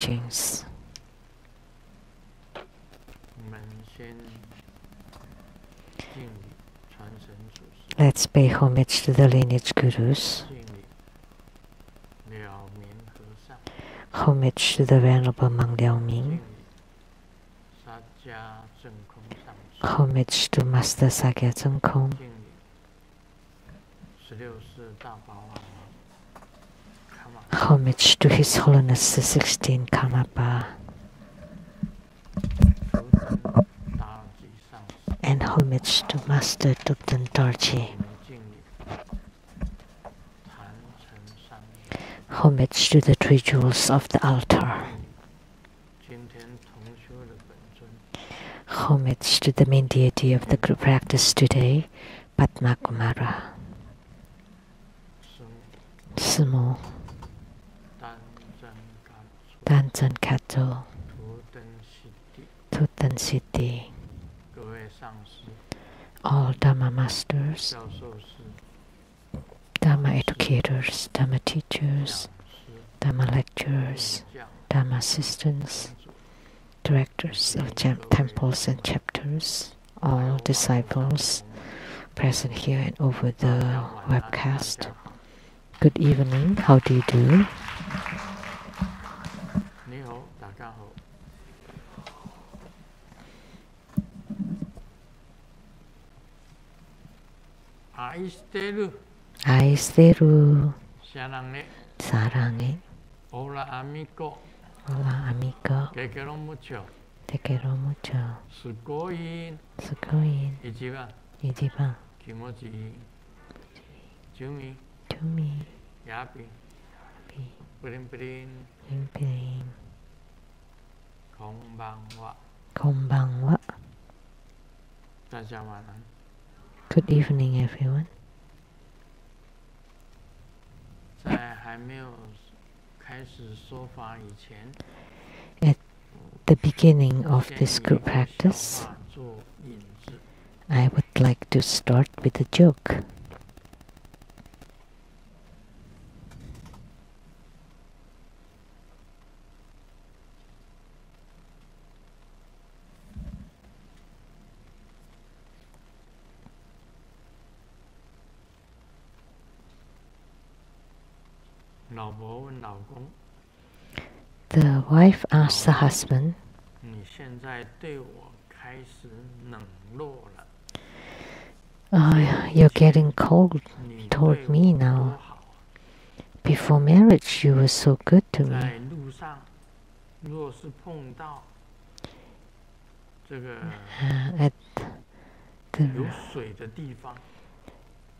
teachings. Let's pay homage to the lineage gurus. Homage to the Venerable Mang Liao-ming. Homage to Master Sakya Zheng-kung. Homage to His Holiness the 16th Karmapa. And homage to Master Dukten Dorji. Homage to the three jewels of the altar. Homage to the main deity of the group practice today, Padma Kumara. Sumo. Danzan Kato. Tutan Siddhi. All Dhamma masters, Dhamma educators, Dhamma teachers, Dhamma lecturers, Dhamma assistants, directors of temples and chapters, all disciples present here and over the webcast. Good evening, how do you do? Aisteru. Sarangi. Hola amigo. Hola amigo. Te quiero mucho. Te quiero mucho. Sukoin. Sukoin. Ichiban. Ichiban. Kimochi. Jumi. Jumi. Yapi. Yapi. Prin prin. Prin prin. Konbanwa. Konbanwa. Tajamanan. Good evening, everyone. At the beginning of this group practice, I would like to start with a joke. The wife asked the husband, you're getting cold toward me now. Before marriage, you were so good to me.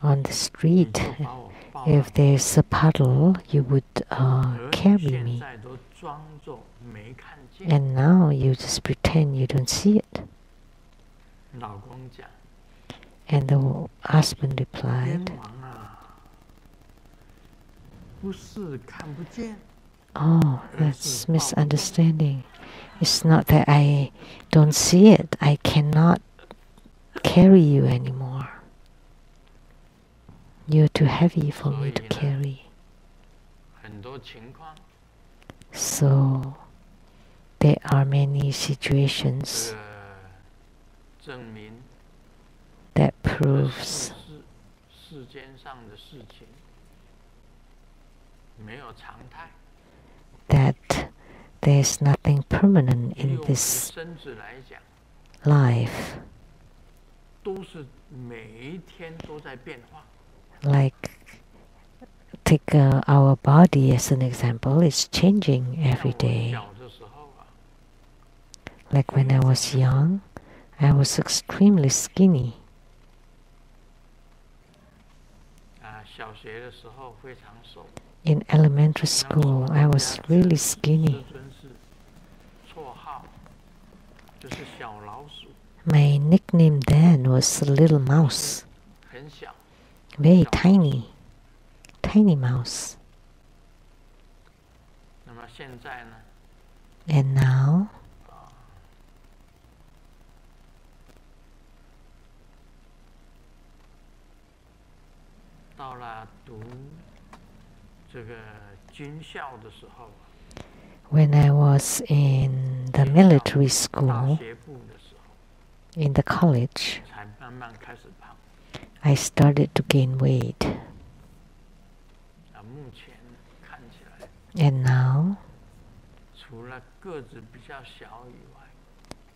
On the street, if there's a puddle, you would carry me. And now you just pretend you don't see it. And the husband replied, oh, that's misunderstanding. It's not that I don't see it. I cannot carry you anymore. You're too heavy for me to carry. So there are many situations that proves that there's nothing permanent in this life. Like, take our body as an example, it's changing every day. Like when I was young, I was extremely skinny. In elementary school, I was really skinny. My nickname then was Little Mouse. Very tiny mouse. And now, When I was in the military school, in the college, I started to gain weight. And now,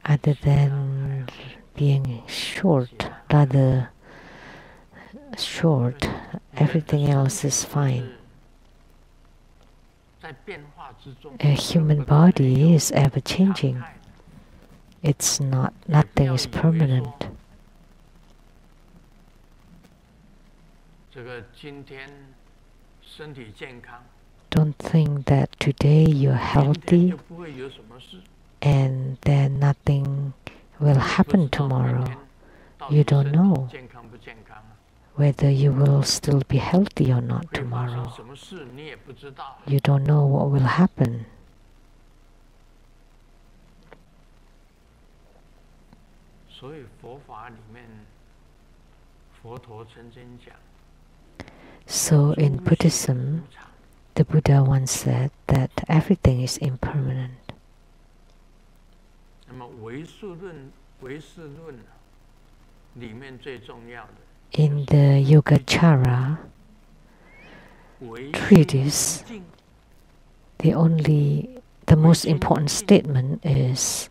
other than being short, rather short, everything else is fine. A human body is ever changing. It's not, nothing is permanent. Don't think that today you're healthy and then nothing will happen tomorrow. You don't know whether you will still be healthy or not tomorrow. You don't know what will happen. So in Buddhism, the Buddha once said that everything is impermanent. In the Yogacara treatise, the most important statement is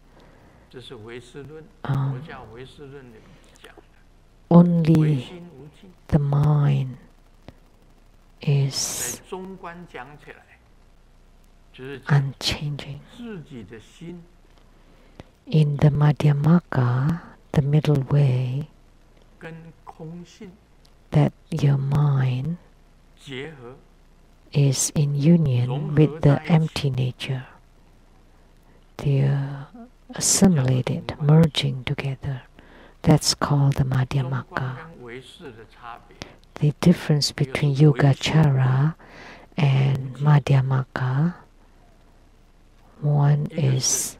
only the mind is unchanging. In the Madhyamaka, the middle way, that your mind is in union with the empty nature. They are assimilated, merging together. That's called the Madhyamaka. The difference between Yogacara and Madhyamaka, one is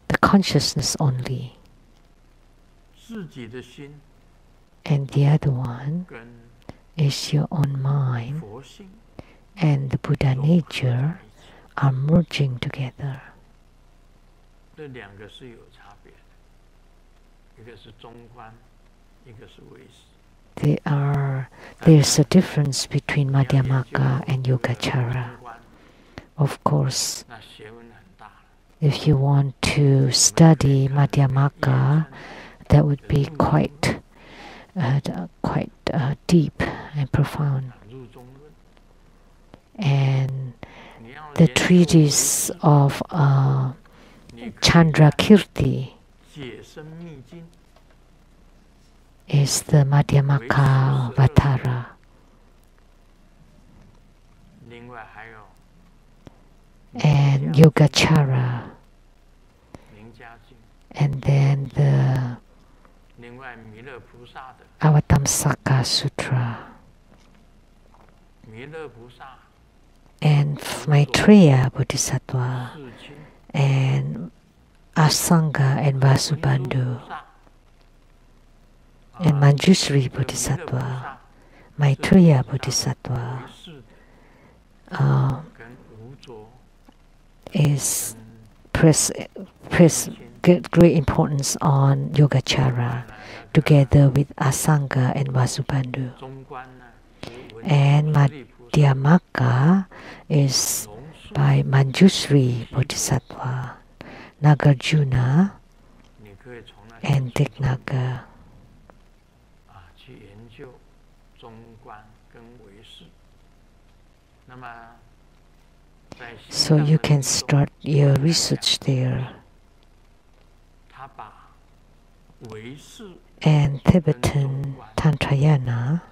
the consciousness only, and the other one is your own mind and the Buddha nature are merging together. There's a difference between Madhyamaka and Yogacara. Of course, if you want to study Madhyamaka, that would be quite deep and profound. And the treatise of Chandrakirti is the Madhyamaka Vatara. And Yogacara, and then the Avatamsaka Sutra, and Maitreya Bodhisattva, and Asanga and Vasubandhu, and Manjushri Bodhisattva, Maitreya Bodhisattva is great importance on Yogacara together with Asanga and Vasubandhu. And Madhyamaka is by Manjushri Bodhisattva, Nagarjuna, and Dignaga. So you can start your research there. And Tibetan Tantrayana,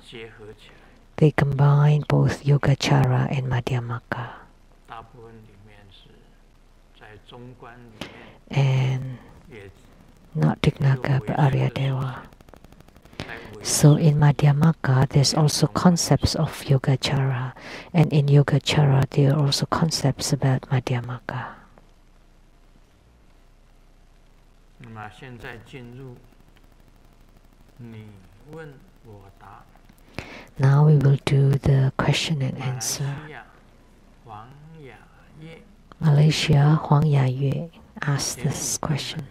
they combine both Yogacara and Madhyamaka. And not Dignaga but Aryadeva. So in Madhyamaka, there's also concepts of Yogacara, and in Yogacara, there are also concepts about Madhyamaka. Now we will do the question and answer. Malaysia, Huang Yayue asked this question.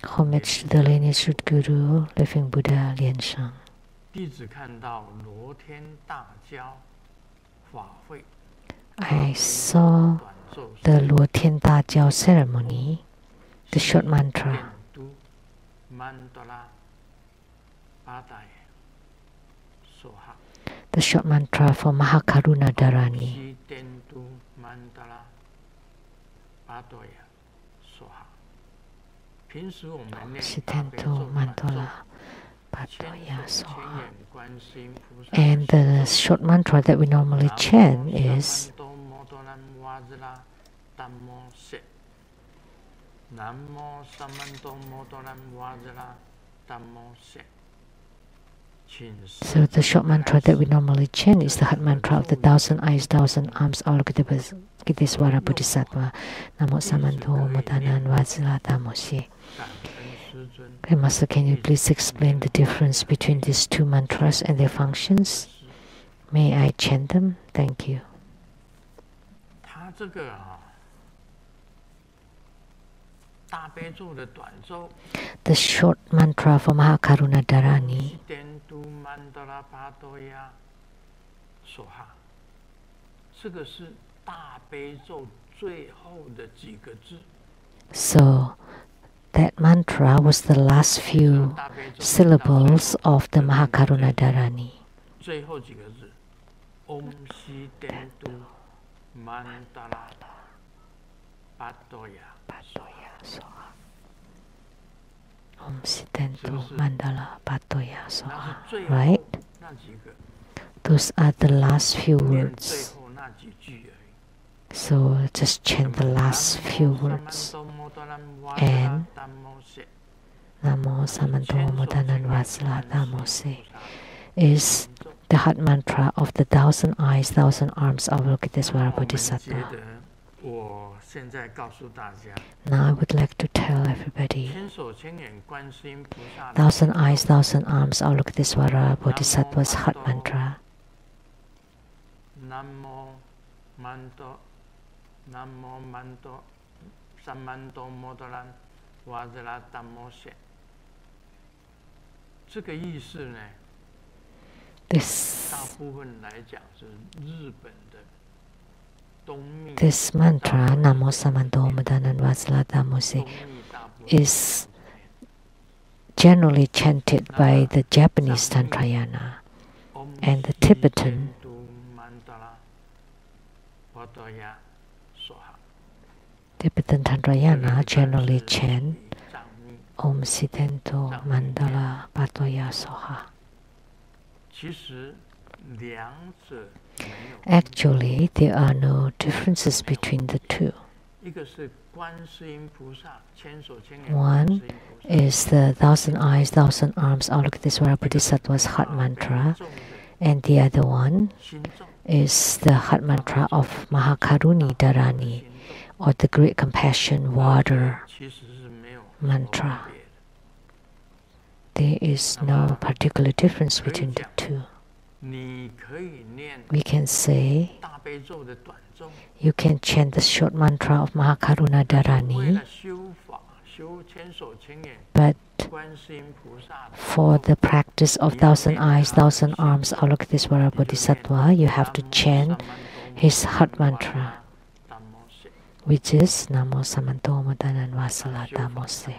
Homage to the lineage of Guru, living Buddha Lian Shang. 弟子看到罗天大教法会 I saw the Lu Tian Da Jiao ceremony, the short mantra. 都曼多拉巴代所哈 The short mantra for Mahakaruna Dharani. 西颠都曼多拉巴多呀所哈。平时我们念大悲咒 Sitento 短咒 Mantola 千 Patoya 手千 Soha. 眼观世音菩萨 And the short mantra that we normally chant is 南无萨曼多摩多南瓦兹拉达摩塞。 So the short mantra that we normally chant is the heart mantra of the thousand eyes, thousand arms, Avalokitesvara Bodhisattva. Namo Samanto Modanan Vajra Tamose. Master, can you please explain the difference between these two mantras and their functions? May I chant them? Thank you. 它这个大悲咒的短咒 The short mantra for Mahakaruna Dharani. 颠都曼多拉巴多呀所哈，这个是大悲咒最后的几个字。 So that mantra was the last few syllables of the Mahakaruna Dharani. 最后几个字 ，Om Si Den Du Mandala Patoya Soha. Om Sitento Mandala Patoya Soha. Right? 那几个， Those are the last few 念最 words. 后那几句而已。 So just chant the last few words. And Namo Samanto Modanan Vajra Tamose is the heart mantra of the thousand eyes, thousand arms of Avalokitesvara 我们接 Bodhisattva. 着，我现在告诉大家， Now I would like to tell everybody, 千手千眼观世音菩萨的 thousand eyes, thousand arms, Avalokitesvara Bodhisattva's heart mantra. 南无曼多，南无曼多，萨曼多摩多兰瓦兹拉达摩塞。这个意思呢， This 大部分来讲是日本的东密 this mantra, Namo Samanto Modanan Vajra Tamose, 东密大部分 is generally chanted by the Japanese Tantrayana and the Tibetan Tibetan Tantrayana generally chant Om Sitento Mandala Patoya Soha. 其实两者没有， Actually, there are no differences between the two. 一个是观世音菩萨千手千眼 One 观世音菩萨 is the thousand eyes, thousand arms, Avalokitesvara Bodhisattva's heart mantra, and the other one 心重 is the heart mantra of Mahakaruni Dharani, or the great compassion water 其实是没有 mantra. 别的。 There is no particular difference between the two. 你可以念 We can say 大悲咒的短咒， you can chant the short mantra of Mahakaruna 为 Dharani, 了修法、修千手千眼 but 观世音菩萨的 for the practice of thousand eyes, thousand arms, Avalokitesvara Bodhisattva, you have to chant his heart mantra, which is Namo Samanto Modanan Vajra Tamose.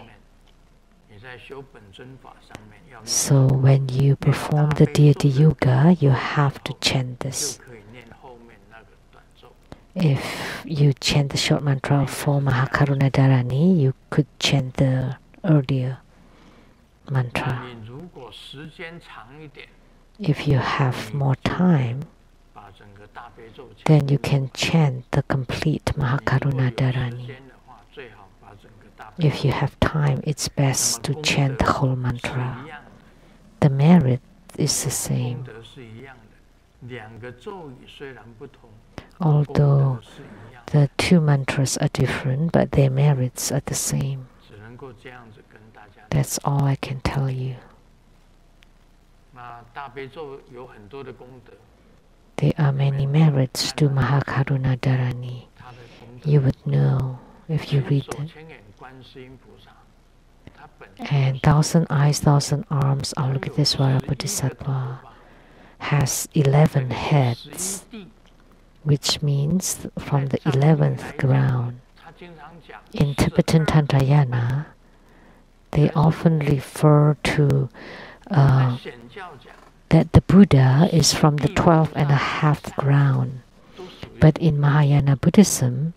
你在修本尊法上面要念 So when you perform the deity yoga, you have to chant 就 this. 可以念后面那个短咒。 If you chant the short mantra for Mahakaruna Dharani, you could chant the earlier 那 mantra. 你如果时间长一点， If you have more time, 把整个大悲咒 then you can chant the complete 如果 Mahakaruna 有时 Dharani. 间的话，最好把整个大悲 If you have time, it's best to chant the whole 是 mantra. 一样的， The merit is the 功 same, 德是一样的。两个咒语虽然不同，功 although 德是一样的， the two mantras are different, but their merits are the same. 只能够这样子跟大家。 That's all I can tell you. 那大悲咒有很多的功德， There are many merits to Mahakaruna Dharani. 它的功 you would know if you read it. And thousand eyes, thousand arms, Avalokitesvara Bodhisattva has 11 heads, which means from the 11th ground. In Tibetan Tantrayana, they often refer to that the Buddha is from the 12 and a half ground. But in Mahayana Buddhism,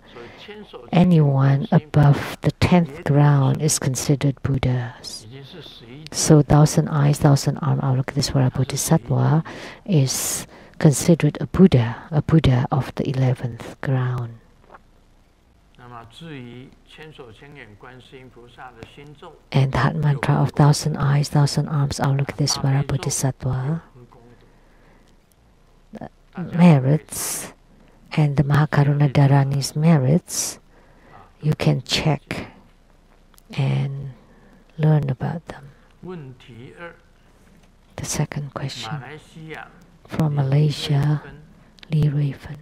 anyone above the 10th ground is considered Buddhas. So thousand eyes, thousand arms Avalokitesvara Bodhisattva is considered a Buddha of the 11th ground. And that mantra of thousand eyes, thousand arms Avalokitesvara Bodhisattva merits, and the Mahakaruna Dharani's merits, you can check and learn about them. The second question from Malaysia, Lee Raven.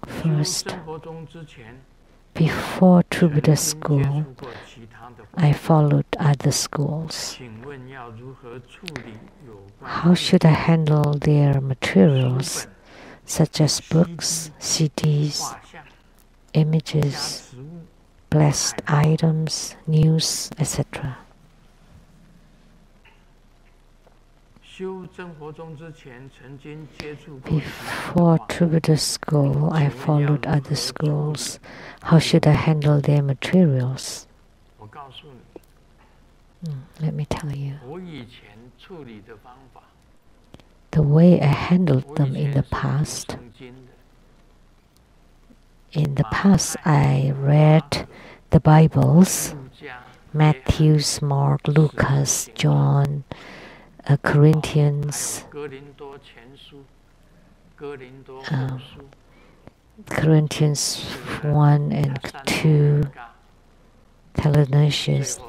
First, before True Buddha School, I followed other schools. How should I handle their materials, such as books, CDs, images, blessed items, news, etc.? Before True Buddha School, I followed other schools. How should I handle their materials? Let me tell you. The way I handled them in the past. In the past, I read the Bibles, Matthew, Mark, Lucas, John, Corinthians, Corinthians 1 and 2, Thessalonians,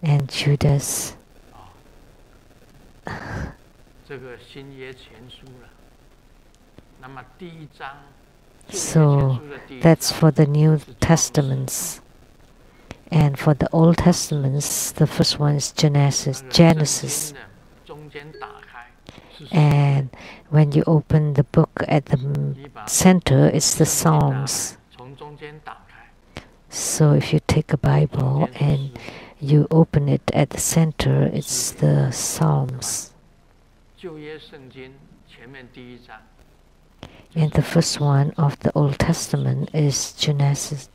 and Judas. So that's for the New Testaments. And for the Old Testaments, the first one is Genesis. And when you open the book at the center, it's the Psalms. So if you take a Bible and you open it at the center, it's the Psalms. And the first one of the Old Testament is Genesis.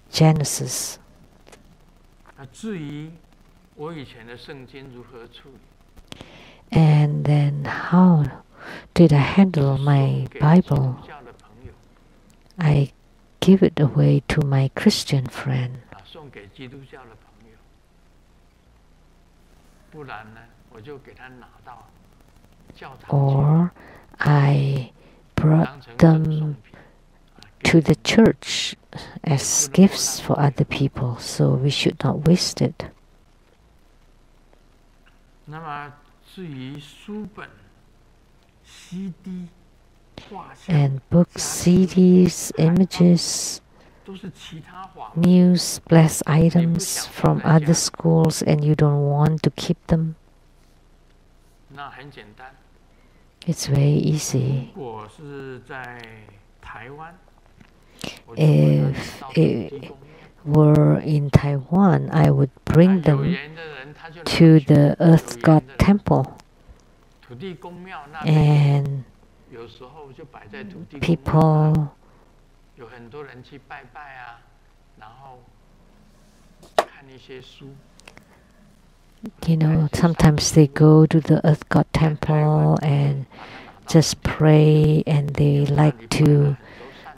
And then how did I handle my Bible? I give it away to my Christian friend. Or I brought them to the church as gifts for other people, so we should not waste it. And books, CDs, images, news, blessed items from other schools, and you don't want to keep them? It's very easy. If it were in Taiwan, I would bring them to the Earth God Temple, and people sometimes they go to the Earth God Temple and just pray, and they like to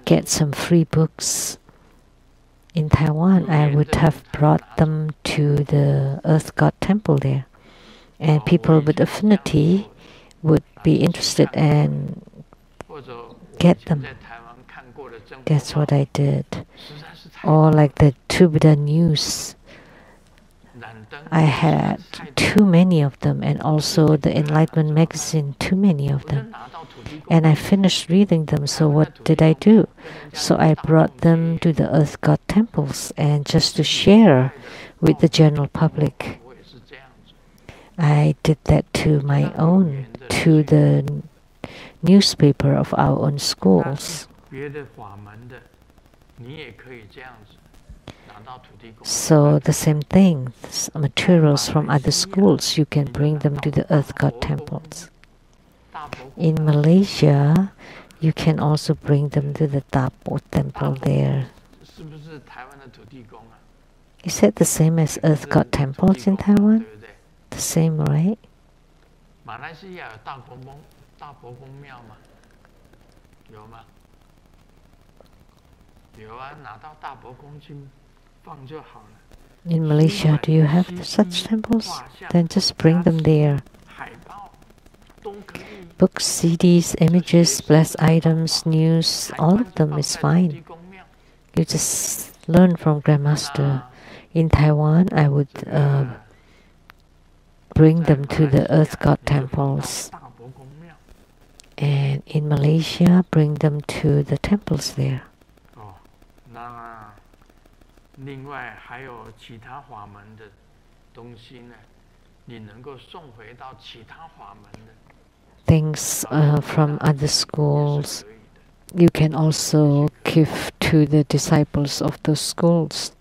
get some free books. In Taiwan, I would have brought them to the Earth God Temple there, and people with affinity would be interested and get them. That's what I did. Or like the True Buddha News, I had too many of them, and also the Enlightenment magazine, too many of them. And I finished reading them, so what did I do? So I brought them to the Earth God temples, and just to share with the general public. I did that to the newspaper of our own schools. So the same thing, materials from other schools, you can bring them to the Earth God temples. In Malaysia, you can also bring them to the Tapo temple there. Is that the same as Earth God temples in Taiwan? The same, right? In Malaysia, do you have such temples? Then just bring them there. Books, CDs, images, blessed items, news, all of them is fine. You just learn from Grandmaster. In Taiwan, I would bring them to the Earth God temples. And in Malaysia, bring them to the temples there. Things from other schools, you can also give to the disciples of those schools,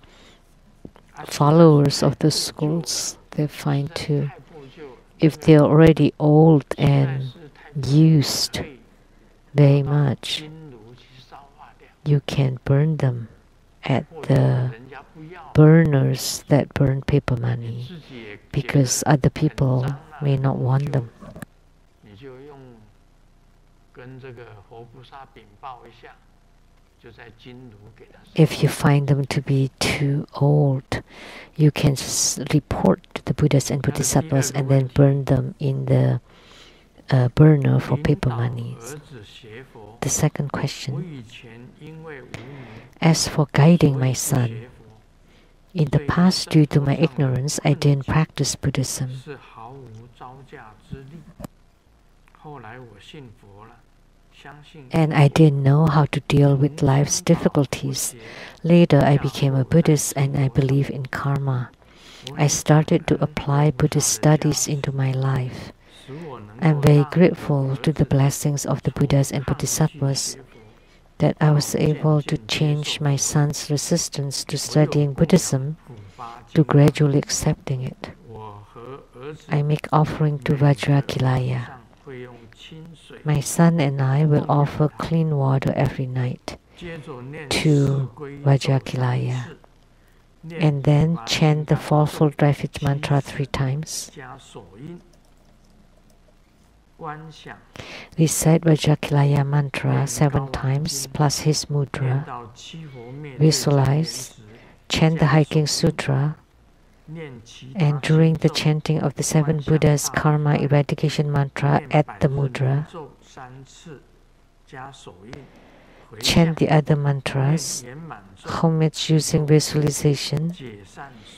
followers of the schools. They're fine too. If they're already old and used very much, you can burn them at the burners that burn paper money, because other people may not want them. If you find them to be too old, you can just report to the Buddhas and Bodhisattvas and then burn them in the burner for paper monies. The second question, as for guiding my son, in the past, due to my ignorance, I didn't practice Buddhism. And I didn't know how to deal with life's difficulties. Later, I became a Buddhist and I believe in karma. I started to apply Buddhist studies into my life. I'm very grateful to the blessings of the Buddhas and Bodhisattvas that I was able to change my son's resistance to studying Buddhism to gradually accepting it. I make offering to Vajrakilaya. My son and I will offer clean water every night to Vajrakilaya, and then chant the fourfold refuge mantra 3 times. Recite Vajrakilaya mantra 7 times plus his mudra. Visualize, chant the Hiking Sutra, and during the chanting of the 7 Buddhas' karma eradication mantra at the mudra, chant the other mantras, homage using visualization,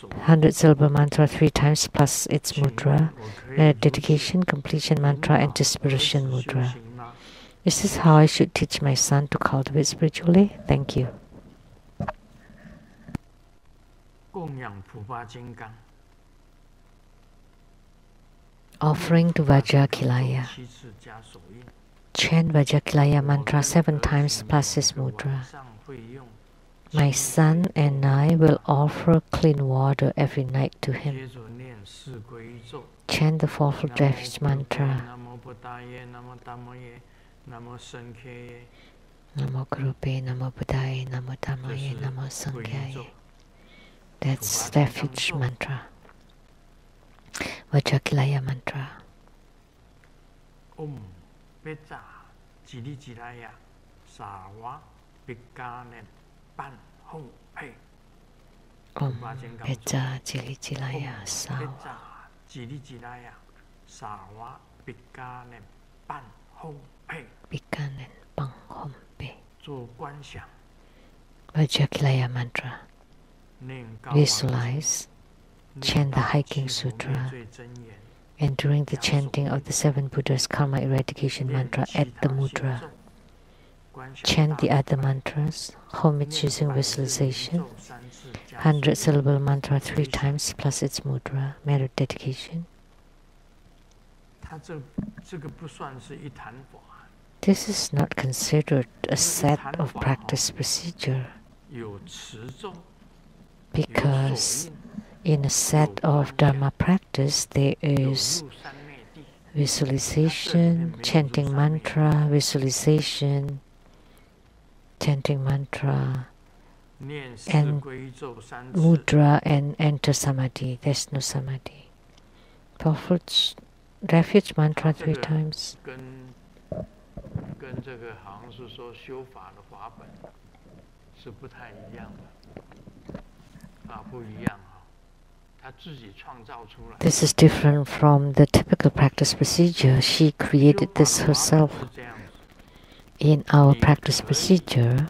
100 syllable mantra 3 times plus its mudra, dedication, completion mantra, and disparition mudra. Is this how I should teach my son to cultivate spiritually? Thank you. Offering to Vajrakilaya. Chant Vajrakilaya mantra 7 times plus his mudra. My son and I will offer clean water every night to him. Chant the fourfold refuge mantra. Namo Gurupe, Namo Buddhaye, Namo Dhammaye, Namo Sanghaye. That's refuge mantra. Vajrakilaya mantra. Beta Jili Jilaya Sawa Bikanen Ban Hong Pei. Beta Jili Jilaya Sawa Jili Jilaya Sawa Bikanen Ban Hong Pei. Bikanen Ban Hong Pei. Vajrakilaya mantra. Visualize, chant the Hiking Sutra, and during the chanting of the 7 Buddhas karma eradication mantra at the mudra, chant the other mantras, homage using visualization, 100-syllable mantra 3 times plus its mudra, merit dedication. This is not considered a set of practice procedure, because in a set of Dharma practice there is visualization, chanting mantra, visualization, chanting mantra, and mudra, and enter samadhi. There's no samadhi. Refuge mantra 3 times. This is different from the typical practice procedure. She created this herself. In our practice procedure,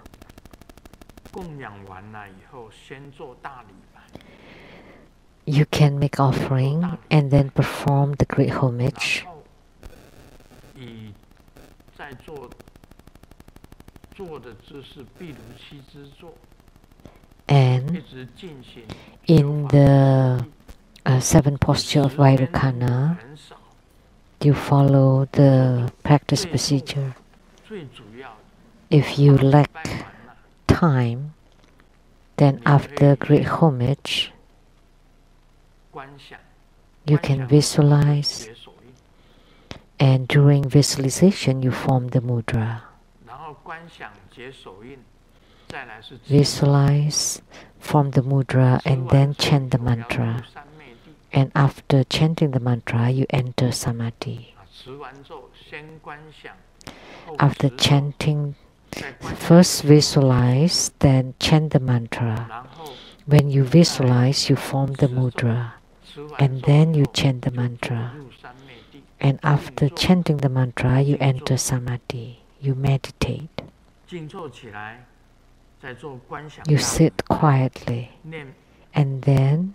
you can make offering and then perform the great homage. And in the 7 posture of Vairukana, you follow the practice procedure. If you lack time, then after great homage, you can visualize, and during visualization you form the mudra. Visualize, form the mudra, and then chant the mantra. And after chanting the mantra, you enter samadhi. After chanting, first visualize, then chant the mantra. When you visualize, you form the mudra, and then you chant the mantra. And after chanting the mantra, you enter samadhi. You meditate. You sit quietly, and then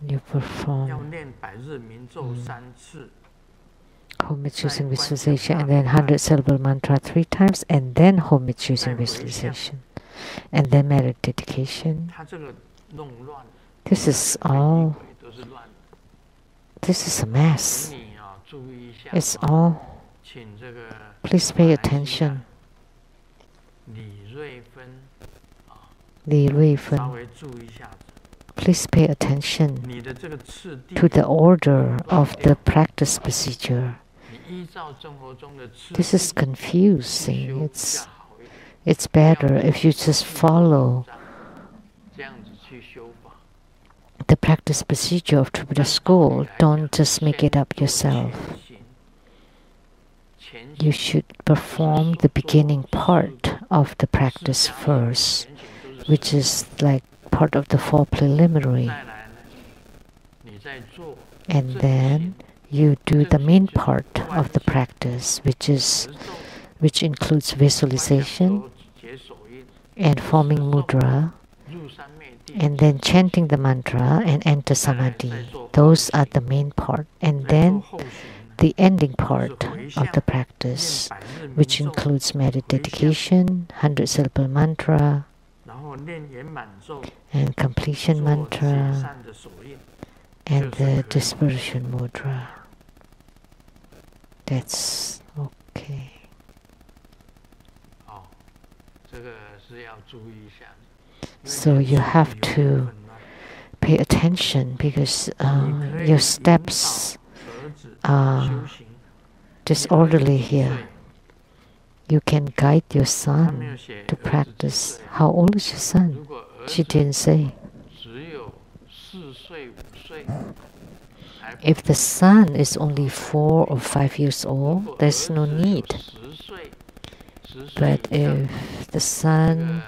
you perform homage using visualization, and then 100-syllable mantra 3 times, and then homage using visualization, and then merit dedication. This is all. This is a mess. It's all. Please pay attention. Li Rui Fen. Please pay attention to the order of the practice procedure. This is confusing. It's better if you just follow the practice procedure of True Buddha School. Don't just make it up yourself. You should perform the beginning part of the practice first, which is like part of the 4 preliminary. And then you do the main part of the practice, which includes visualization and forming mudra, and then chanting the mantra and enter samadhi. Those are the main part. And then the ending part of the practice, which includes merit dedication, 100-syllable mantra, and completion mantra, and the dispersion mudra. That's okay. So you have to pay attention, because your steps are disorderly here. You can guide your son to practice. How old is your son? She didn't say. If the son is only 4 or 5 years old, there's no need. But if the son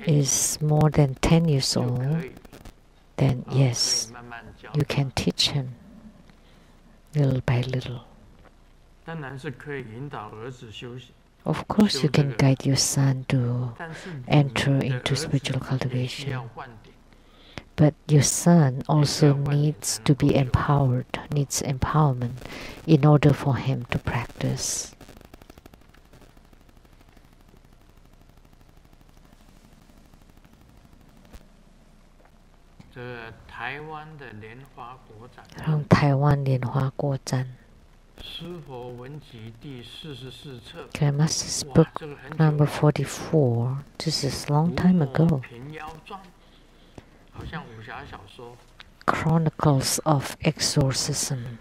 is more than 10 years old, then yes, you can teach him little by little. Of course, you can guide your son to enter into spiritual cultivation. But your son also needs to be empowered, needs empowerment in order for him to practice. 这台湾的莲花国展， from Taiwan Lianhua Guozhan. 师佛文集第44册， Grandmaster's book 哇，这个很久 number 了。 44. This is a long time 伏魔 ago. 平妖传，好像武侠小说。 Chronicles of Exorcism.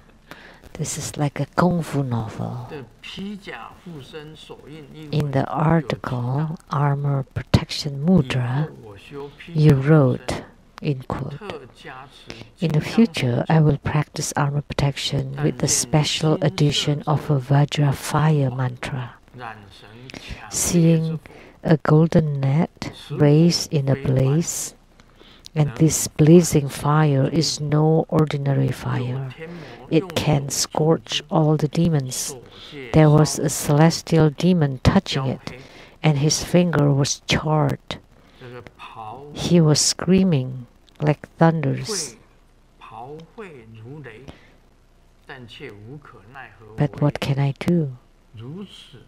This is like a kung fu novel. 的披甲护身手印意 In 味 the 有提到 article Armor Protection 以后 Mudra, 我修披 you 甲护 wrote, 身 in quote, 特加持 in the 金刚 future 佛 I 咒 will practice armor protection with the special addition of a Vajra fire mantra. 染神强烈之 Seeing 火， a golden net raised in a blaze, and this blazing fire is no ordinary 有 fire. 天魔 It 用 can 手 scorch 触之 all the demons. 手界 There 烧 was a celestial demon touching 焦 it, 黑， and his finger was charred. 这个咆 He was screaming like thunders. 咆哮如雷，但却无可奈何 But 为 what can I do? 如此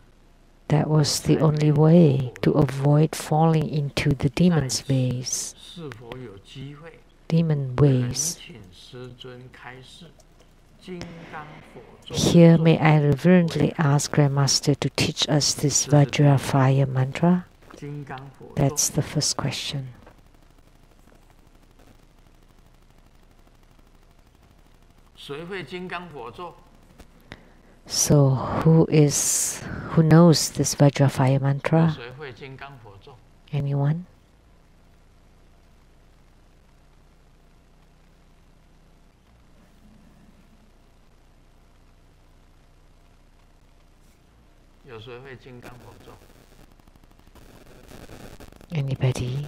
That was the only way to avoid falling into the demon's ways. 是否有机会 Demon 恳 ways. 请师尊开示金刚佛咒 Here 咒 may I reverently ask Grandmaster to teach us this Vajra fire mantra? 金刚佛咒 That's the first question. 谁会金刚佛咒？ So who knows this Vajra fire 有 mantra? 谁会金刚佛咒？ Anyone? 有谁会金刚佛咒？ Anybody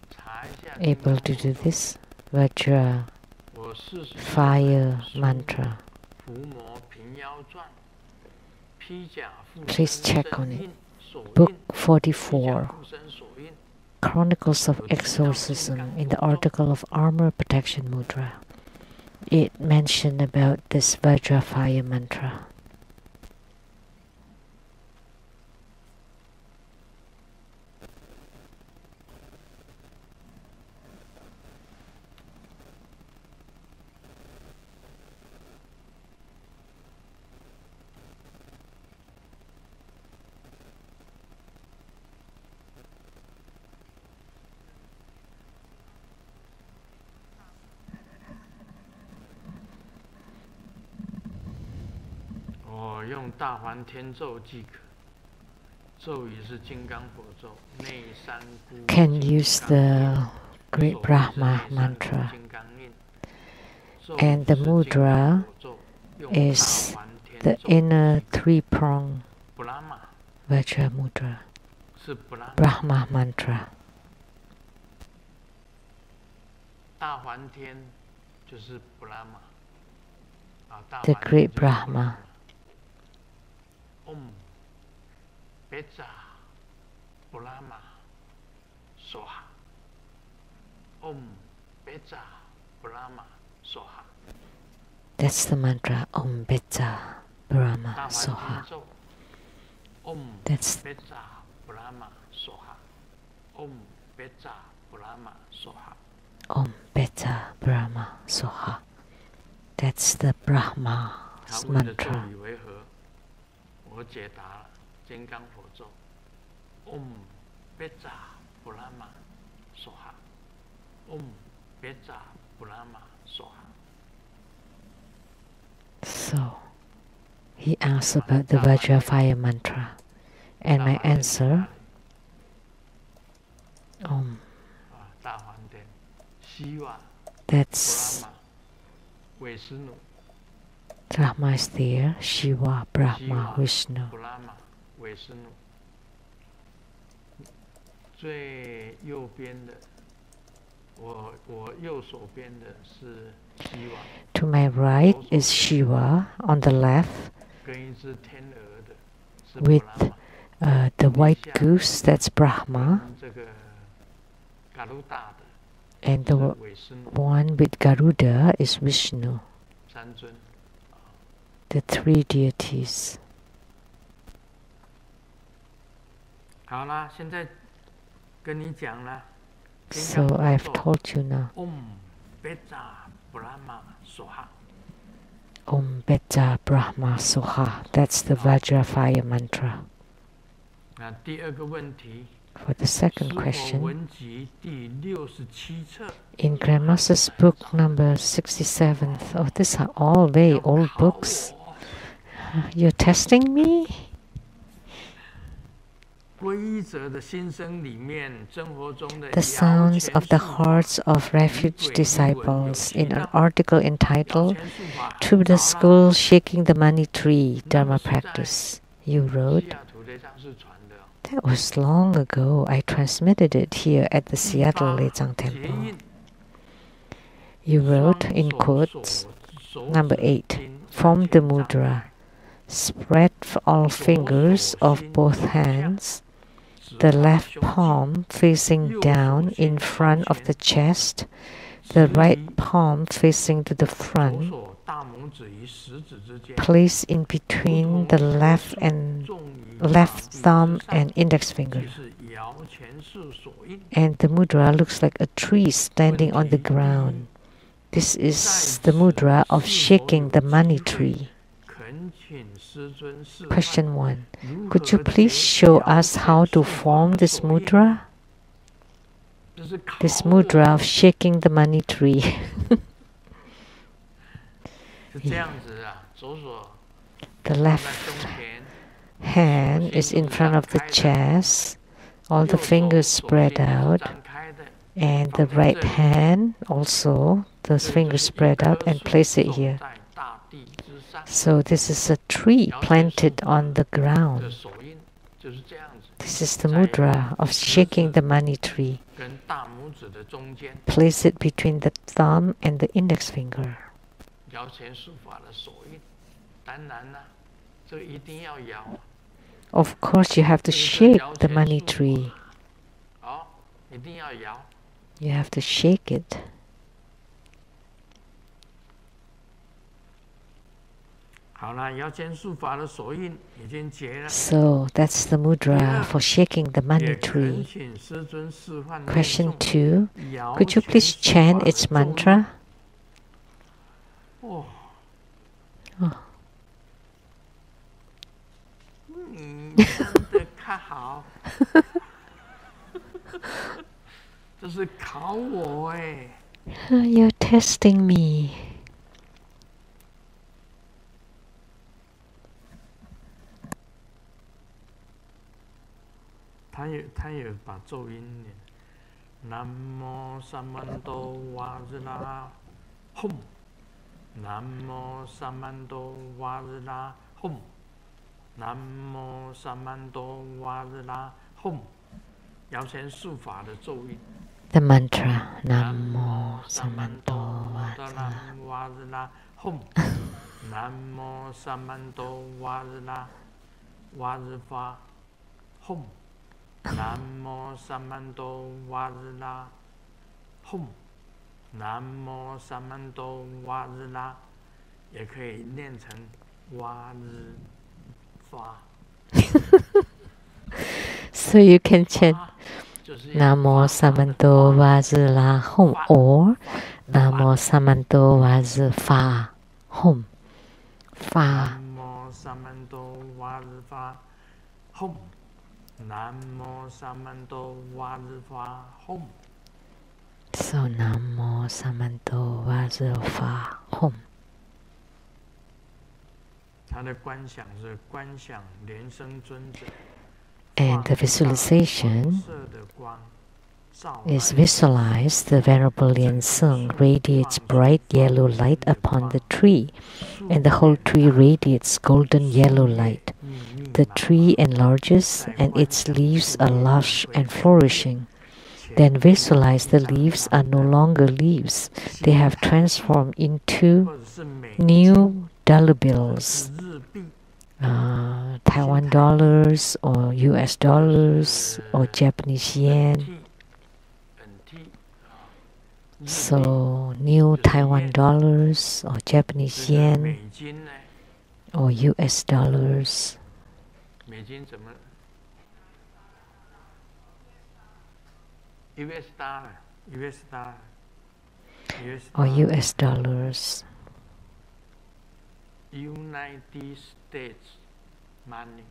查一下 able to do this Vajra 我40 fire mantra? 伏魔平妖传，披甲附 Please 身 check on 身 it. 印手 Book 印，披甲 44, 附身手印。 Chronicles of Exorcism, in the article of Armor Protection Mudra. It mentioned about this Vajra fire mantra.我用大梵天咒即可。咒语是金刚佛咒，内三孤 Can 金 use 刚 the 印 Great 手 Brahma 是内三孤 mantra. 金刚印，咒 And the 是金刚 mudra 佛咒，用 is 大梵天 The 咒 inner 即可 three-prong Brahma Vajra mudra, 是 Brahma， Brahma mantra. 大梵天就是 Brahma， 啊，大 The 梵天 great 就是 Brahma. Om Beja Brahma Soha. Om Beja Brahma Soha. That's the mantra Om Beta 大 Brahma 梵天 Soha. 咒 Om That's Beja Brahma Soha. Om Beja Brahma Soha. Om Beta Brahma Soha. That's the 他 Brahma's 问的咒 mantra. 语为何？我解答了金刚佛咒 Om Beja Brahma Soha. Om Beja Brahma Soha. So, he asked about the Vajra fire mantra. And my answer, Om. 啊，大梵天，希瓦 That's Brahma 韦斯努 Brahma is there, Shiva, Brahma, Vishnu. Brahma 韦斯努。最右边的，我右手边的是希瓦， To my right is Shiva. On the left, 跟一只天鹅的是 With Brahma， the white goose, that's Brahma. 跟这个嘎鲁达的 And the one with Garuda is Vishnu, 三尊。 the three deities. 好啦，现在跟你讲了。 So I've told you now. Om Beta Brahma Soha. Om Beta Brahma Soha. That's the Vajrafire mantra. 那第二个问题。 For the second question, 文集第67册 in Grandmaster's book number 67th, oh, these are all very old books. You're testing me? 规则的心声里面，生活中的 The sounds of the hearts of refuge disciples in an article entitled To the School Shaking the Money Tree Dharma Practice. You wrote, that was long ago. I transmitted it here at the Seattle Lezang Temple. You wrote in quotes, number 8, form the mudra. Spread all fingers of both hands, the left palm facing down in front of the chest, the right palm facing to the front. Place in between the left thumb and index finger. And the mudra looks like a tree standing on the ground. This is the mudra of shaking the money tree. Question 1. Could you please show us how to form this mudra? This mudra of shaking the money tree. The left hand is in front of the chest, all the fingers spread out, and the right hand also, those fingers spread out, and place it here. So this is a tree planted on the ground. This is the mudra of shaking the money tree. Place it between the thumb and the index finger. Of course, you have to shake the money tree. You have to shake it. So that's the mudra for shaking the money tree. Question 2. Could you please chant its mantra? Oh. 这是考我哎。 You're testing me. 他也把咒音念，南无萨曼多瓦日拉吽，南无萨曼多瓦日拉吽，南无萨曼多瓦日拉吽，摇拳术法的咒音。 The mantra Namo Samanto Vajra Hum Namo Samanto Vajra Vajra Hum Namo Samanto Vajra Hum Namo Samanto Vajra 也可以念成 Vajra So you can chant Namo Samanto Vajra Hum or Namo Samanto Vajra Hum. Fa. Namo Samanto Vajra Hum. Namo Samanto Vajra Hum. So Namo Samanto Vajra Hum. 它的观想是观想莲生尊者。 And the visualization is visualize the Venerable Lien Sung radiates bright yellow light upon the tree, and the whole tree radiates golden yellow light. The tree enlarges, and its leaves are lush and flourishing. Then visualize the leaves are no longer leaves. They have transformed into new dollar bills. Taiwan dollars or US dollars or Japanese yen. So new Taiwan dollars or Japanese yen or US dollars or US dollars. United States money.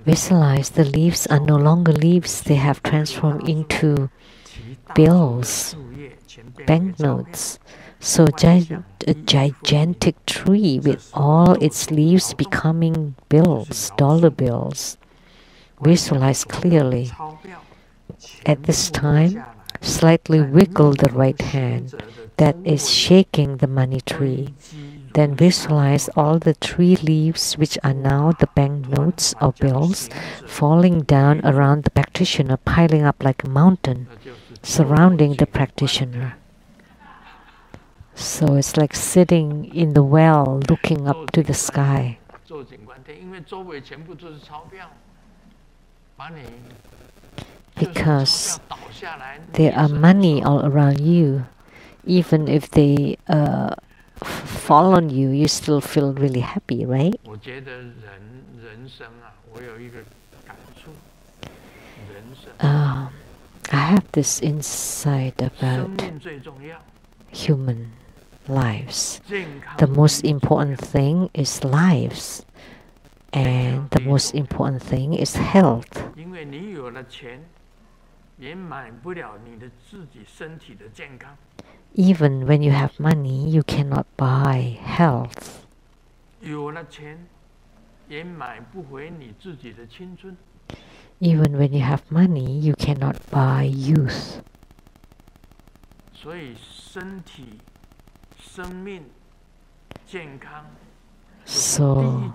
Visualize the leaves are no longer leaves, they have transformed into bills, banknotes. So a gigantic tree with all its leaves becoming bills, dollar bills. Visualize clearly. At this time, slightly wiggle the right hand that is shaking the money tree. Then visualize all the tree leaves, which are now the banknotes or bills, falling down around the practitioner, piling up like a mountain, surrounding the practitioner. So it's like sitting in the well, looking up to the sky. Because there are money all around you, even if they fall on you, you still feel really happy, right? I have this insight about human lives. The most important thing is lives, and the most important thing is health. Even when you have money, you cannot buy health. Even when you have money, you cannot buy youth. So,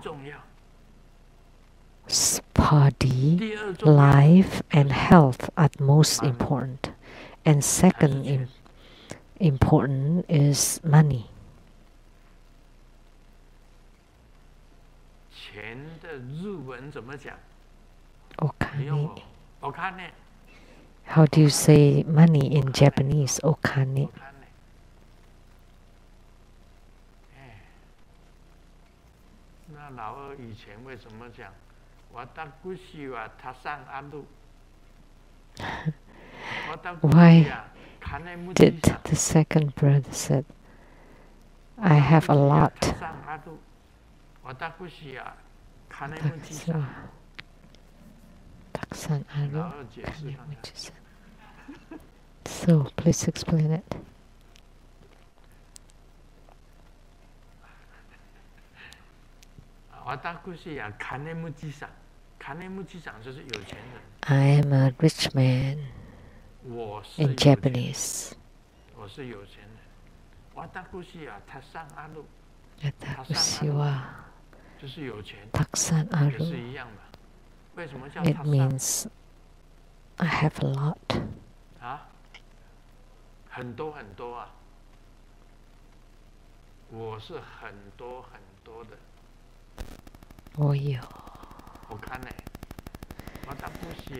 body, life, and health are most important. And second important is money. Okane. How do you say money in Japanese? Okane. Why did the second brother said, I have a lot? So please explain it. I am a rich man in Japanese. Watakushi wa taksan aru. It means I have a lot.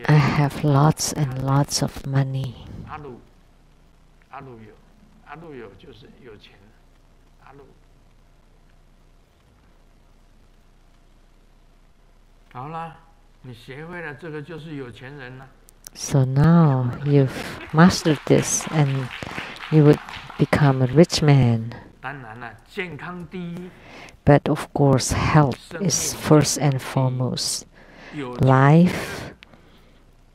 I have lots and lots of money. So now you've mastered this and you would become a rich man. But of course, health is first and foremost. Life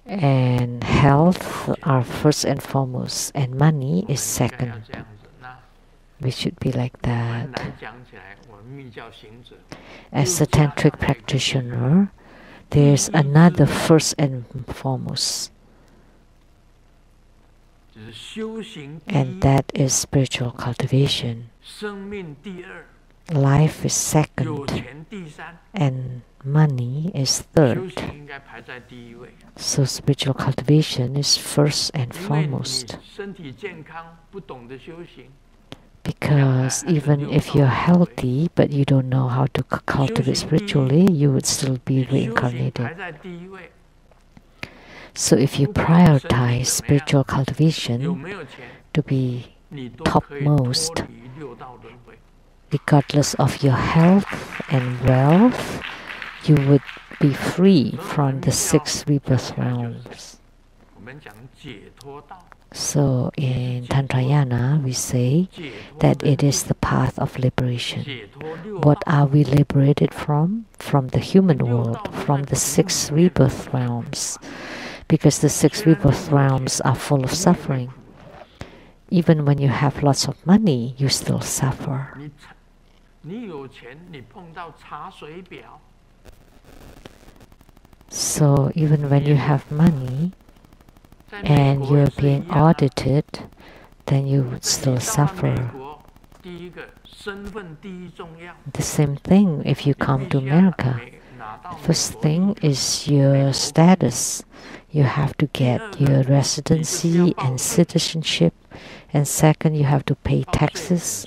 and health are first and foremost, and money is second. We should be like that. As a tantric practitioner, there's another first and foremost, and that is spiritual cultivation. life is second, and money is third. So spiritual cultivation is first and foremost. Because even if you're healthy but you don't know how to cultivate spiritually, you would still be reincarnated. So if you prioritize spiritual cultivation to be topmost, regardless of your health and wealth, you would be free from the 6 rebirth realms. So in Tantrayana, we say that it is the path of liberation. What are we liberated from? From the human world, from the 6 rebirth realms. Because the 6 rebirth realms are full of suffering. Even when you have lots of money, you still suffer. So even when you have money and you're being audited, then you would still suffer. The same thing if you come to America. First thing is your status. You have to get your residency and citizenship, and second, you have to pay taxes.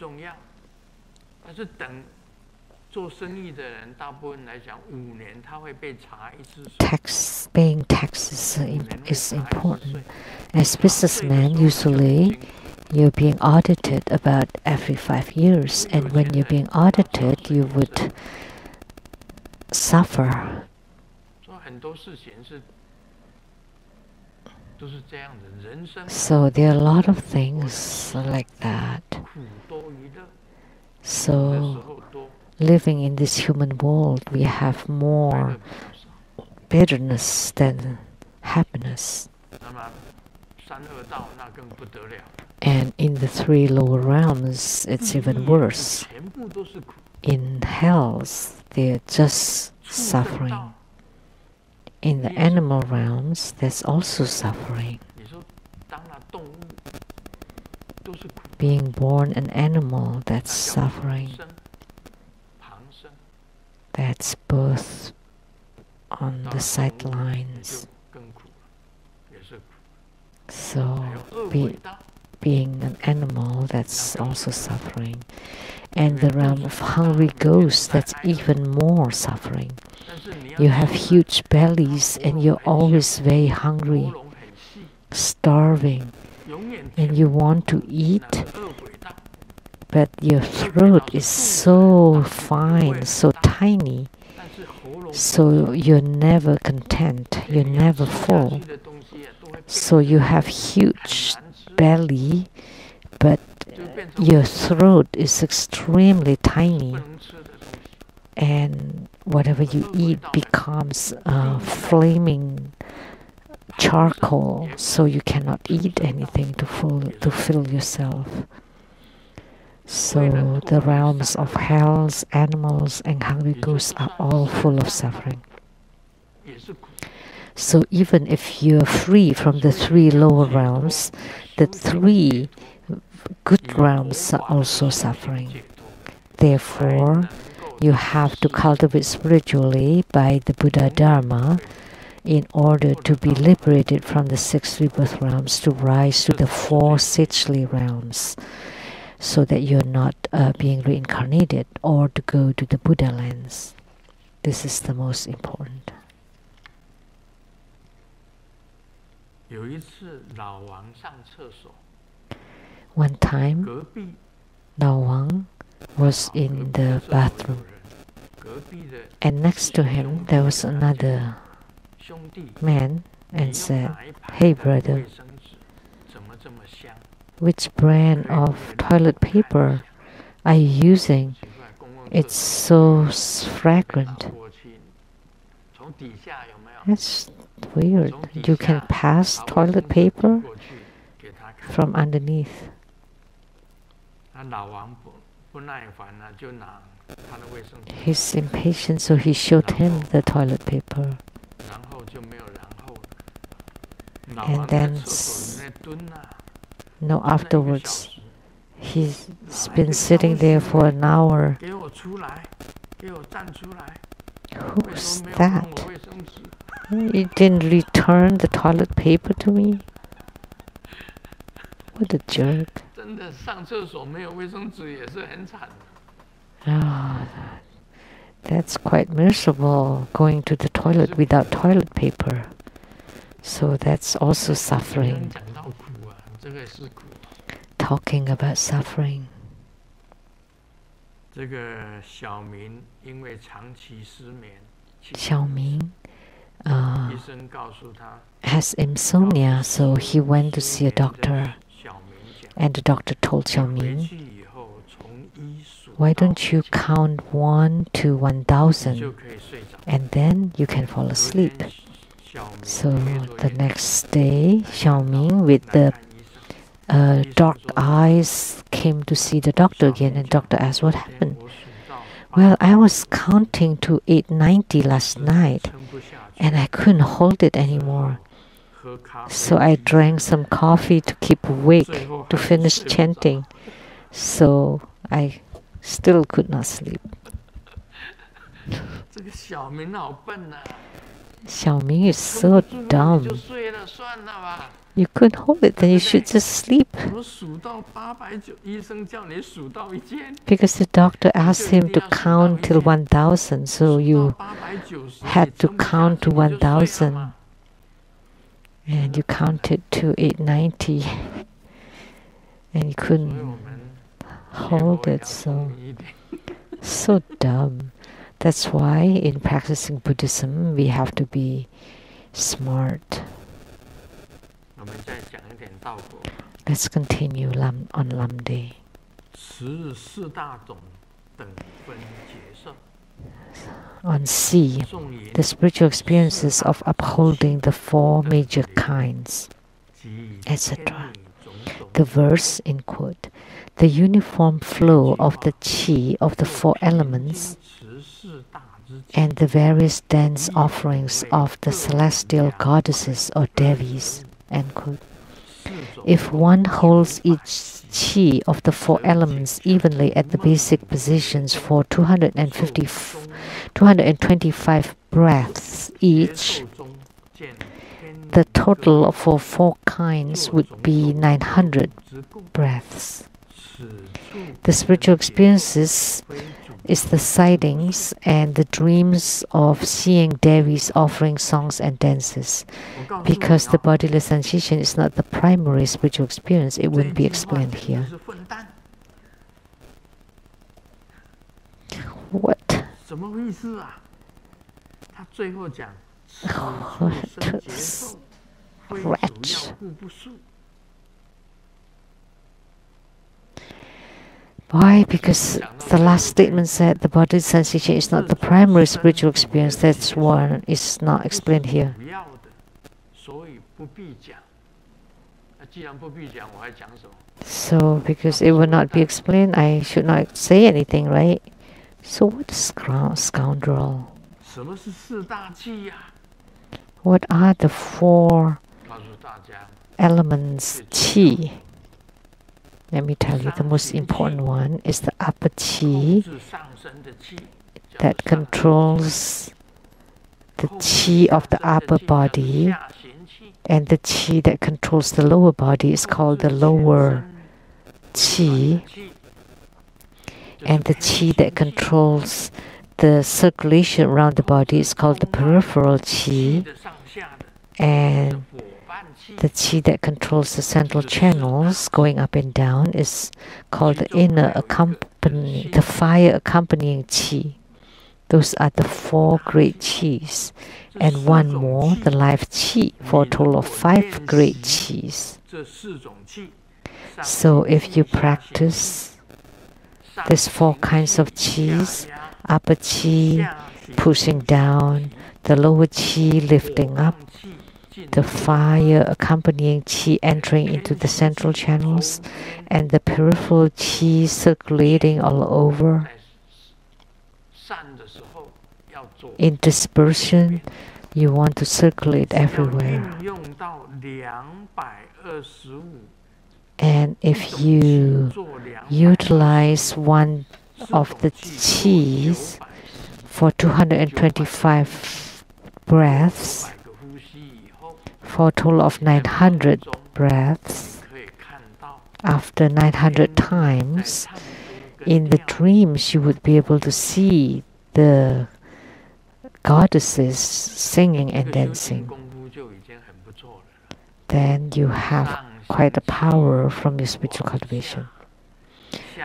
Paying taxes is important. As businessmen, usually you're being audited about every 5 years, and when you're being audited, you would suffer. So there are a lot of things like that. So living in this human world, we have more bitterness than happiness. And in the 3 lower realms, it's even worse. In hells, they're just suffering. In the animal realms, there's also suffering. Being born an animal, that's suffering. That's birth on the sidelines. So being an animal, that's also suffering. And the realm of hungry ghosts, that's even more suffering. You have huge bellies and you're always very hungry, starving, and you want to eat, but your throat is so fine, so tiny, so you're never content, you're never full. So you have huge belly, but your throat is extremely tiny, and whatever you eat becomes flaming charcoal, so you cannot eat anything to fill yourself. So the realms of hells, animals, and hungry ghosts are all full of suffering. So even if you're free from the 3 lower realms, the 3 good realms are also suffering. Therefore, you have to cultivate spiritually by the Buddha Dharma in order to be liberated from the 6 rebirth realms, to rise to the 4 sagely realms, so that you're not being reincarnated, or to go to the Buddha lands. This is the most important. One time, Lao Wang was in the bathroom, and next to him there was another man and said, "Hey brother, which brand of toilet paper are you using? It's so fragrant." That's weird. You can pass toilet paper from underneath. He's impatient, so he showed him the toilet paper. And then, afterwards, He's been sitting there for an hour. 给我出来，给我站出来。 Who's that? You didn't return the toilet paper to me? What a jerk. 真的上厕所没有卫生纸也是很惨的。 Oh, that's quite miserable, going to the toilet without toilet paper. So that's also suffering. 讲到苦啊，这个也是苦啊。 Talking about suffering. 这个小明因为长期失眠， Xiaoming 医生告诉他 has insomnia, so he went to see a doctor. 小明讲 And the doctor told 回 Xiaoming, 去以后从1数 why 到 don't you count 1 to 1,000 就可以睡着。 and then you can fall 昨 asleep. 天小明 So 越做 the 越 next day, Xiaoming with 来 the 看医生。 dark eyes came to see the doctor again, and doctor asked what 昨天 happened. 我数到 Well, I was counting to 890 last 实在 night 撑不下去， and I couldn't hold it anymore. 喝咖啡 So I 继续 drank some coffee to keep awake 最后 to 还是 finish 睡不着 chanting. So I still could not sleep. 这个小明好笨呐、 Xiaoming is 撑 so 不住你 dumb. 就睡了，算了吧。 You couldn't hold it, then you should just sleep. 我数到890，医生叫你数到1000， Because the doctor asked him to count till 1,000, so 数 you 到890 had to 你撑不下 count 去 to 你就睡了 1,000. 嘛。 And you counted to 890 and you 所以 couldn't 我们 hold 学佛也 it, 要 so 聪明一点。 so dumb. That's why in practicing Buddhism we have to be smart. 我们再讲一点道果。 Let's continue on Lamdre. 持四大种等分结色， On C, 颂言 the spiritual experiences of upholding the 4 major kinds, 及 etc. 天理种种 The verse in quote, the uniform flow of the qi of the 4 elements 持四大之 and the various dance offerings of the celestial goddesses or devis. End quote. 四种 If one holds each qi of the 4 elements evenly at the basic positions for 225 breaths 结 each, 受中见天理 the total for 4 kinds would be 900之共， breaths. 此处 The spiritual experiences is the sightings and the dreams of seeing devis offering songs and dances. 我告诉你 Because the 啊 bodiless sensation is not the primary spiritual experience, it 这 wouldn't be 一句话 explained 简直 here. 是混蛋， What? 什么意思啊？他最后讲，此处 What 生劫受，非主 wretch. 要故不数。 Why? Because the last statement said the bodily sensation is not the primary spiritual experience. That's one is not explained here. 主要的，所以不必讲。那既然不必讲，我还讲什么？ So, because it will not be explained, I should not say anything, right? So, what is scoundrel? 什么是四大气呀、 What are the 4告诉大家， elements qi? Let me tell you, the most important one is the upper 控 qi 制上升的气，叫 that 做上 controls the 控制 qi of the 上升的 upper 气叫做 body, 下行气 and the qi that controls the lower body is 控 called 制 the 全 lower 身 qi, 的气，就是 and the 偏 qi 心 that 气 controls the circulation around the body is called the peripheral 气 qi, 的上下的 and 伙伴气， the qi that controls the central channels going up and down is called the inner accompanying, the fire accompanying qi. Those are the 4 great qis, 这 and 四 one 种 more, 气 the life qi, for a total of 5 great qis. 这四种气，上 So 行 if 气 you 下行 practice 气上 these 4 行 kinds 气 of qis, 下压 upper qi 下行 pushing 气 down, the lower qi lifting 伙 up, 伴气进 the 入 fire accompanying qi entering into the central channels, and the peripheral qi circulating all over. 在散的时候要做 In dispersion, you want to circulate 要 everywhere. 运用到225 And if you utilize one of the qis for 225 breaths, for a total of 900 breaths, after 900 times, in the dreams you would be able to see the goddesses singing and dancing. Then you have quite a power from your spiritual cultivation.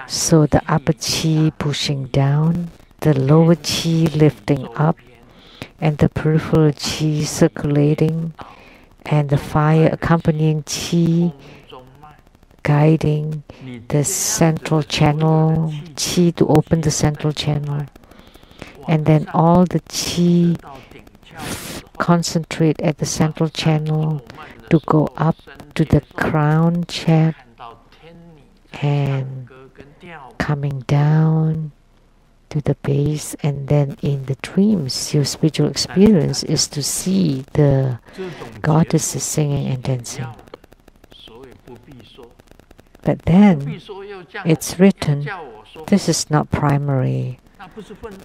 So the upper chi pushing down, the lower chi lifting up, and the peripheral chi circulating, and the fire accompanying chi guiding the central channel, chi to open the central channel, and then all the chi concentrate at the central channel to go up to the crown chakra and coming down to the base. And then in the dreams, your spiritual experience is to see the goddesses singing and dancing. But then it's written, this is not primary,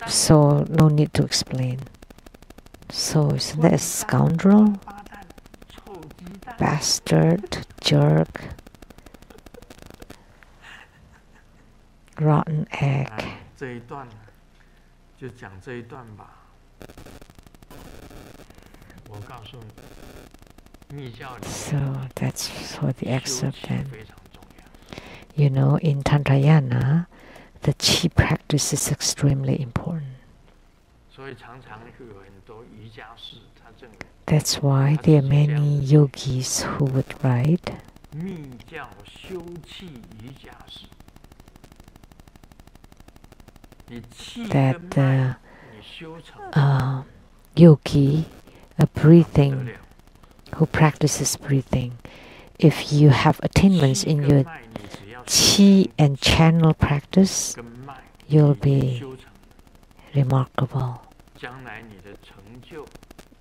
so no need to explain. So isn't that a scoundrel, bastard, jerk, rotten egg? So that's for the excerpt then. You know, in Tantrayana, the chi practice is extremely important. That's why there are many yogis who would write that the yogi, a breathing, who practices breathing, if you have attainments in your chi and channel practice, you'll be remarkable.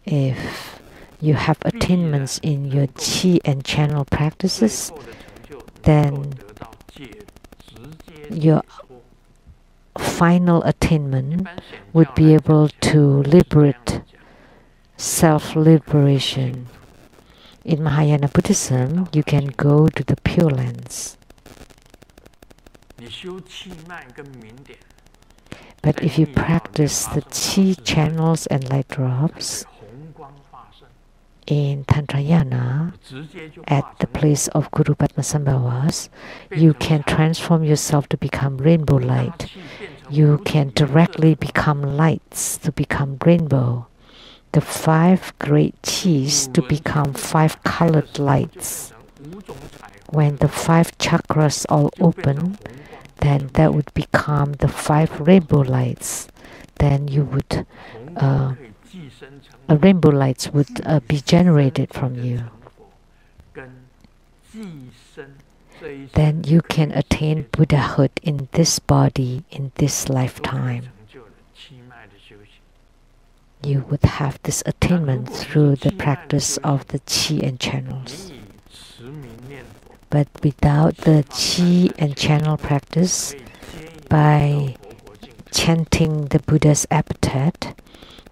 If you have attainments in your chi and channel practices, then your final attainment would be able to liberate self-liberation. In Mahayana Buddhism, you can go to the Pure Lands. But if you practice the chi channels and light drops in Tantrayana, at the place of Guru Padmasambhavas, you can transform yourself to become rainbow light. You can directly become lights to become rainbow. The 5 great chis to become 5 colored lights. When the 5 chakras all open, then that would become the 5 rainbow lights. Then you would, rainbow lights would be generated from you. Then you can attain Buddhahood in this body, in this lifetime. You would have this attainment through the practice of the chi and channels. But without the chi and channel practice, by chanting the Buddha's epithet,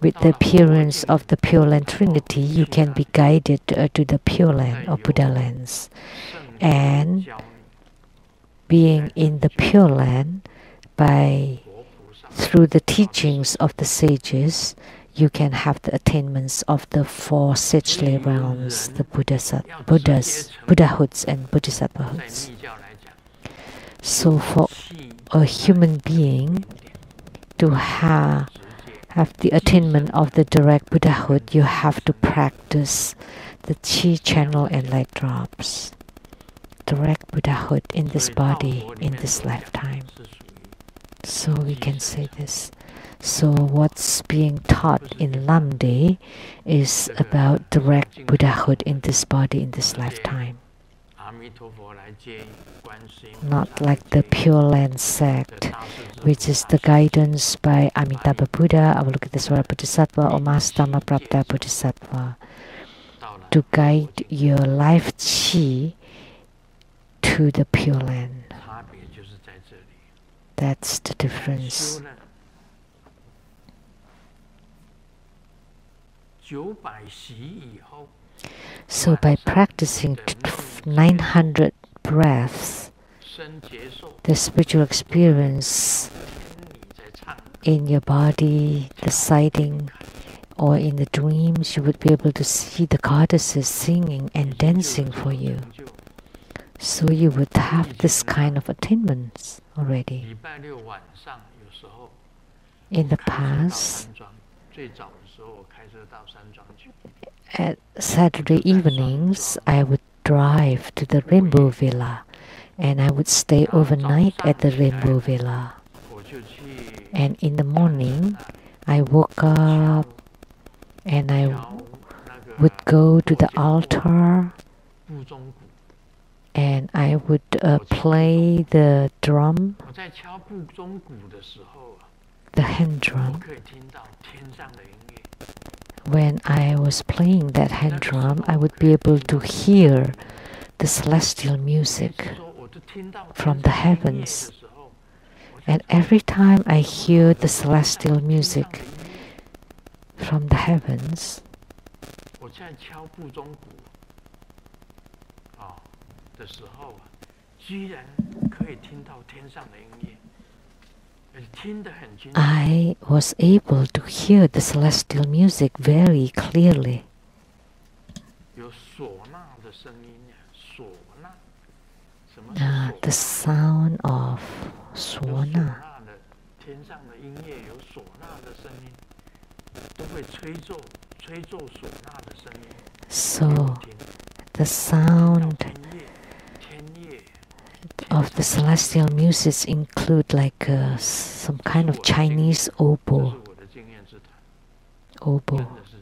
with the appearance of the Pure Land Trinity, you can be guided to the Pure Land or Buddha lands. And being in the Pure Land, through the teachings of the sages, you can have the attainments of the 4 sagely realms, the Buddhahoods and Bodhisattvahoods. So for a human being to have the attainment of the direct Buddhahood, you have to practice the chi channel and light drops. Direct Buddhahood in this body, in this lifetime. So we can say this. So what's being taught in Lamdre is about direct Buddhahood in this body, in this lifetime. Not like the Pure Land sect, which is the guidance by Amitabha Buddha, Avalokitesvara Bodhisattva, or Mahastama Prapta Bodhisattva, to guide your life chi to the Pure Land. 差别就是在这里。 That's the difference. 900习以后， So by practicing 900 breaths, 身接受 the spiritual experience 你在唱， in your body, the sighting, or in the dreams, you would be able to see the goddesses singing and dancing for you. 成就 So you would have this kind of attainments already. 礼拜六晚上有时候 In the 开车到 past, 山庄，最早的时候我开车到山庄去， at Saturday evenings, I would drive to the Rainbow Villa and I would stay overnight at the Rainbow Villa. 我就去 And in the morning, I woke up and I 敲那个 would go to the altar 部钟鼓。 and I would play the drum, 我在敲部钟鼓的时候啊， the hand 我 drum. 可以听到天上的音乐。 When I was playing that hand drum, I would be able to hear the celestial 每 music 次说我都听到 from 天 the 上的音乐 heavens. 的时候，我就 And every time I hear the celestial music from the heavens, 我在敲部钟鼓的时候啊，居然可以听到天上的音乐，而且听得很清楚。 I was able to hear the celestial music very clearly. 有唢呐的声音呀，唢呐，什么是唢 The sound of 有唢 swana. 呐的，天上的音乐有唢呐的声音，都会吹奏唢呐的声音。 So 听 the sound 天乐， of the celestial music include like some kind of Chinese 这 oboe, 是我的经验之谈，真 oboe, 的是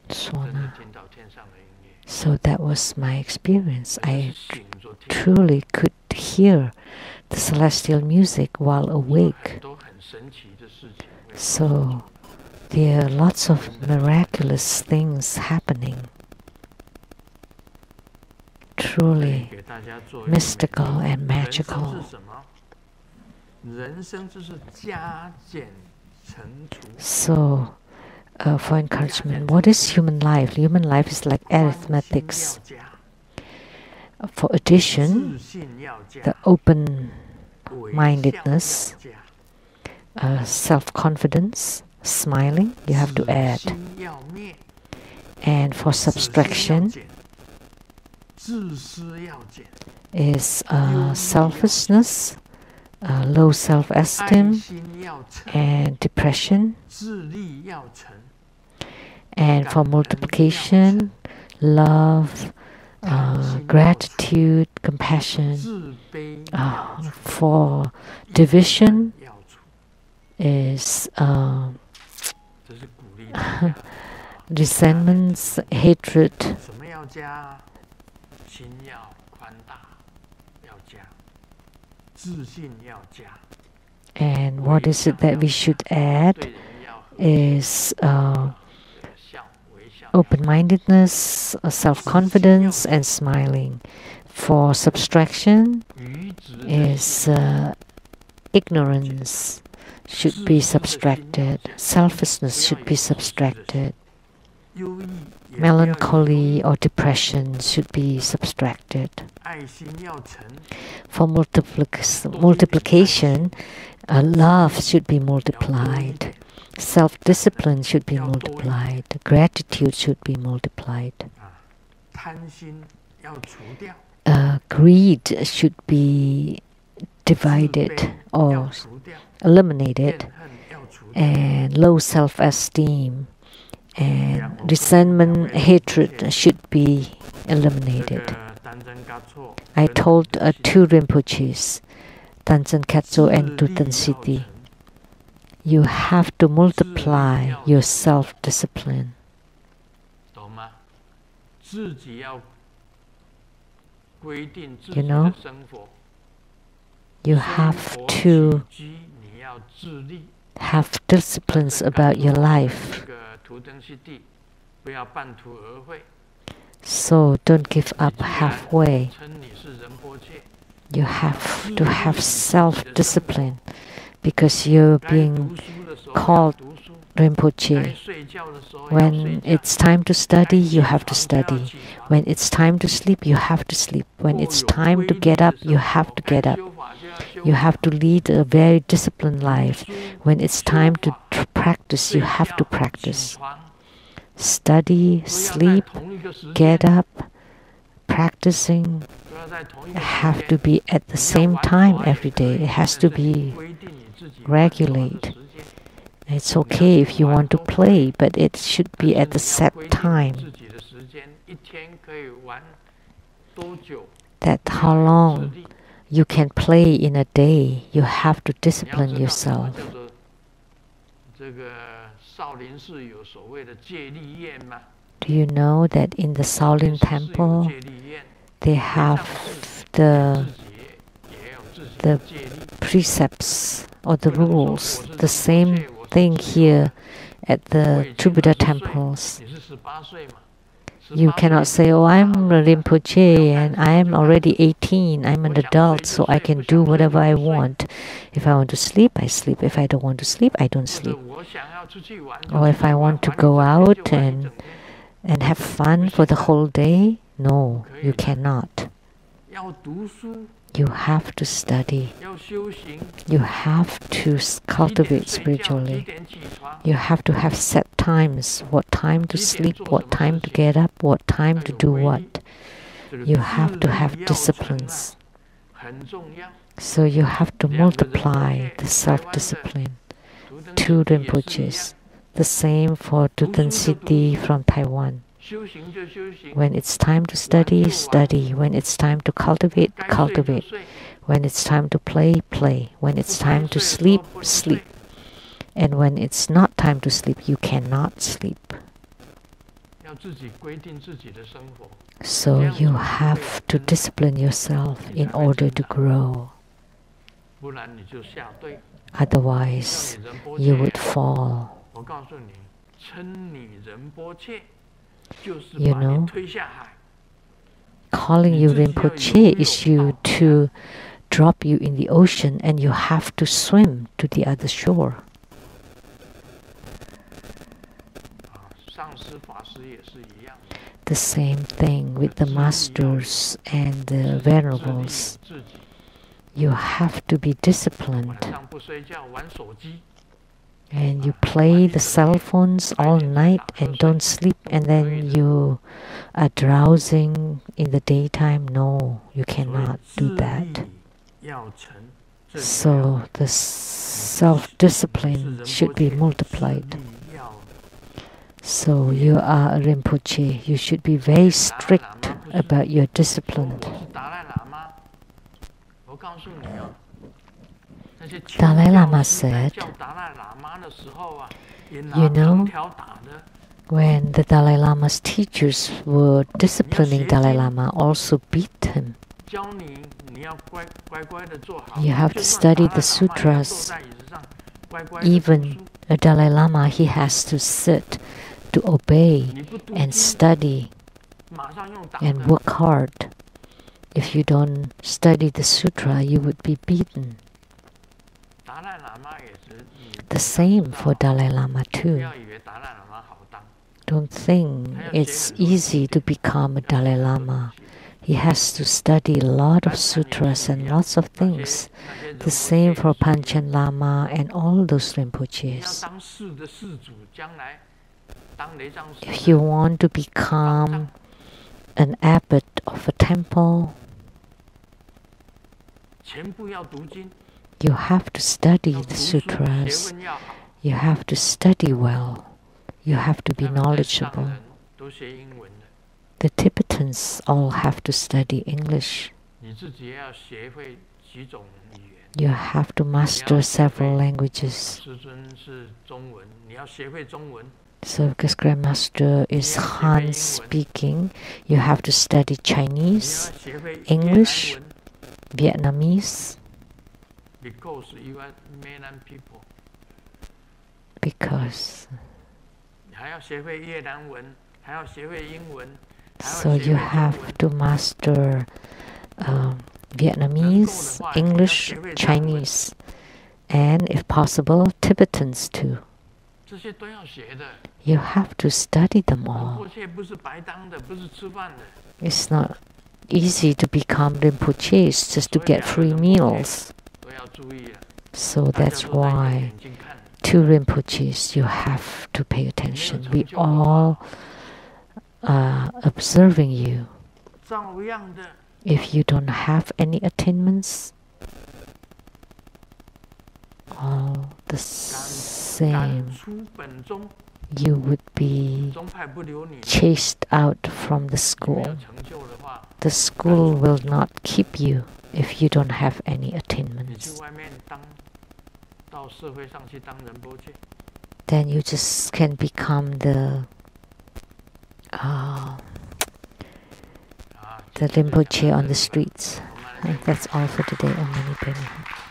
真 swana. 的听到天上的音乐， So that was my experience. 而且 I 是醒着听。 truly could hear the celestial music while 有 awake. 很多很神奇的事情会 So there are lots of miraculous things happening. Truly 给大家做一个 mystical and 人生 magical. 是什么？人生就是加减乘除。 So, for encouragement, what is human life? Human life is like 宽 arithmetics. 心要加， For addition, 自信要加， the open 微 mindedness, 笑要加， self-confidence, smiling, you have to 死 add. 心要灭， And for 死心要 subtraction 减，自私要减， is selfishness, low 爱 self-esteem, 心要成， and depression. 自利要成， And for multiplication, love, gratitude, compassion. 自卑 For division 要除， is 这是鼓励大家。 resentments, hatred, 什么要加？心要宽大，要加；自信要加； and what is it that we should add 对人要和 is 笑微笑。 open-mindedness, self-confidence, and smiling. For subtraction 愚直的 is ignorance should be subtracted, selfishness should be subtracted, 忧郁也不要有 melancholy or depression should be subtracted. 爱心要成， For multiplication, love should be multiplied, self-discipline should be multiplied, gratitude should be multiplied. 贪心要除掉， Greed should be 自 divided 卑 or 要除掉， eliminated, 怨恨要除掉， and low self-esteem and resentment, hatred should be 这 eliminated. 个丹增嘎措 I 跟 told 自信 two Rinpoches, Tanzen Katso and 自利 Tutan 要 Siddhi, 成 you have to multiply your self-discipline. 懂吗？自己要规定自 You 己 know? 的生活。 You 生 have 活 to 起居你要自立。 have disciplines about your life. 这个图登西地，不要半途而废。So don't give up halfway. You have to have self-discipline because you're being called Rinpoche. When it's time to study, you have to study. When it's time to sleep, you have to sleep. When it's time to get up, you have to get up. You have to lead a very disciplined life. When it's time to practice, you have to practice. Study, sleep, get up, practicing have to be at the same time every day. It has to be regulate. It's okay if you want to play, but it should be at the set time. That's how long you can play in a day. You have to discipline yourself. Do you know that in the Shaolin Temple, they have the precepts or the rules, the same thing here at the True Buddha temples. You cannot say, oh, I'm a Rinpoche and I am already 18, I'm an adult, so I can do whatever I want. If I want to sleep, I sleep. If I don't want to sleep, I don't sleep. Or if I want to go out and have fun for the whole day, no, you cannot. You have to study. You have to cultivate spiritually. You have to have set times, what time to sleep, what time to get up, what time to do what. You have to have disciplines. So you have to multiply the self-discipline. 2 Rinpoches. The same for Tutan Siddhi from Taiwan. When it's time to study, study. When it's time to cultivate, cultivate. When it's time to play, play. When it's time to sleep, sleep. And when it's not time to sleep, you cannot sleep. So you have to discipline yourself in order to grow. Otherwise, you would fall. You know, calling you Rinpoche is you to drop you in the ocean and you have to swim to the other shore. The same thing with the masters and the venerables. You have to be disciplined. And you play the cell phones all night and don't sleep, and then you are drowsing in the daytime. No, you cannot do that. So the self-discipline should be multiplied. So you are a Rinpoche. You should be very strict about your discipline. Dalai Lama said, you know, when the Dalai Lama's teachers were disciplining Dalai Lama, also beat him. You have to study the sutras. Even a Dalai Lama, he has to sit to obey and study and work hard. If you don't study the sutra, you would be beaten. The same for Dalai Lama too. Don't think it's easy to become a Dalai Lama. He has to study a lot of sutras and lots of things. The same for Panchen Lama and all those Rinpoches. If you want to become an abbot of a temple, you have to study the sutras. You have to study well. You have to be knowledgeable. The Tibetans all have to study English. You have to master several languages. So because Grandmaster is Han speaking, you have to study Chinese, English, Vietnamese. Because So you have to master Vietnamese, English, Chinese, and if possible, Tibetans too. You have to study them all. It's not easy to become Rinpoches just to get free meals. So that's why to Rinpoches you have to pay attention. We all are observing you. If you don't have any attainments, all the same, you would be chased out from the school. The school will not keep you if you don't have any attainments. Then you just can become the Rinpoche on the streets. And that's all for today. Om Mani Padme Hum.